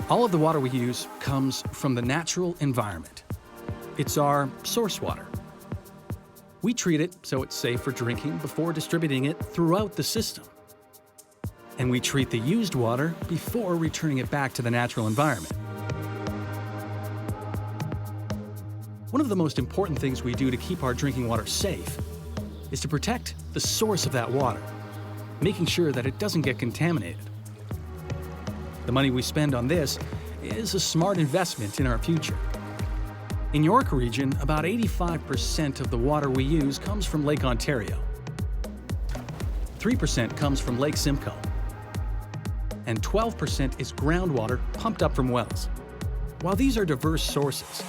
All of the water we use comes from the natural environment. It's our source water. We treat it so it's safe for drinking before distributing it throughout the system. And we treat the used water before returning it back to the natural environment. One of the most important things we do to keep our drinking water safe is to protect the source of that water, making sure that it doesn't get contaminated. The money we spend on this is a smart investment in our future. In York region, about 85% of the water we use comes from Lake Ontario. 3% comes from Lake Simcoe. And 12% is groundwater pumped up from wells. While these are diverse sources,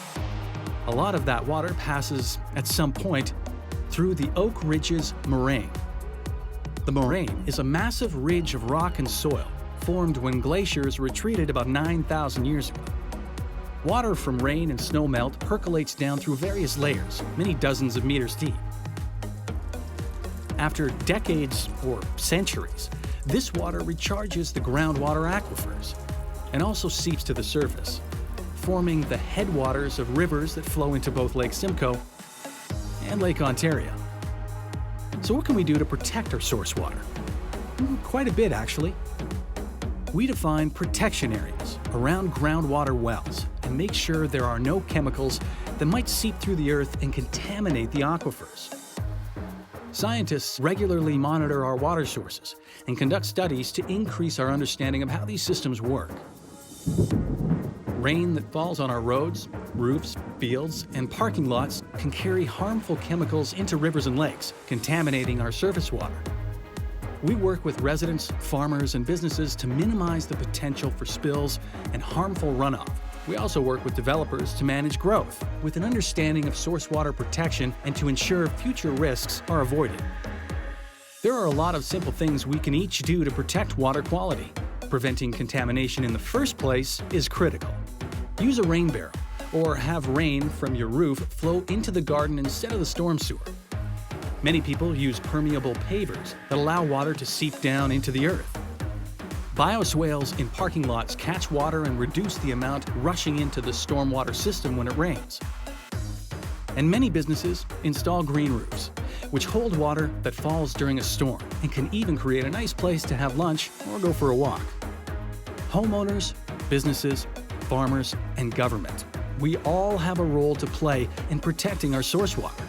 a lot of that water passes, at some point, through the Oak Ridges moraine. The moraine is a massive ridge of rock and soil formed when glaciers retreated about 9,000 years ago. Water from rain and snowmelt percolates down through various layers, many dozens of meters deep. After decades or centuries, this water recharges the groundwater aquifers and also seeps to the surface, forming the headwaters of rivers that flow into both Lake Simcoe and Lake Ontario. So what can we do to protect our source water? Quite a bit, actually. We define protection areas around groundwater wells and make sure there are no chemicals that might seep through the earth and contaminate the aquifers. Scientists regularly monitor our water sources and conduct studies to increase our understanding of how these systems work. Rain that falls on our roads, roofs, fields, and parking lots can carry harmful chemicals into rivers and lakes, contaminating our surface water. We work with residents, farmers, and businesses to minimize the potential for spills and harmful runoff. We also work with developers to manage growth, with an understanding of source water protection and to ensure future risks are avoided. There are a lot of simple things we can each do to protect water quality. Preventing contamination in the first place is critical. Use a rain barrel, or have rain from your roof flow into the garden instead of the storm sewer. Many people use permeable pavers that allow water to seep down into the earth. Bioswales in parking lots catch water and reduce the amount rushing into the stormwater system when it rains. And many businesses install green roofs, which hold water that falls during a storm and can even create a nice place to have lunch or go for a walk. Homeowners, businesses, farmers, and government, we all have a role to play in protecting our source water.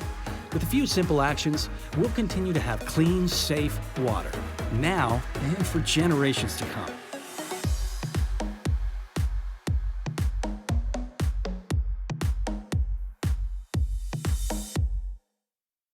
With a few simple actions, we'll continue to have clean, safe water, now and for generations to come.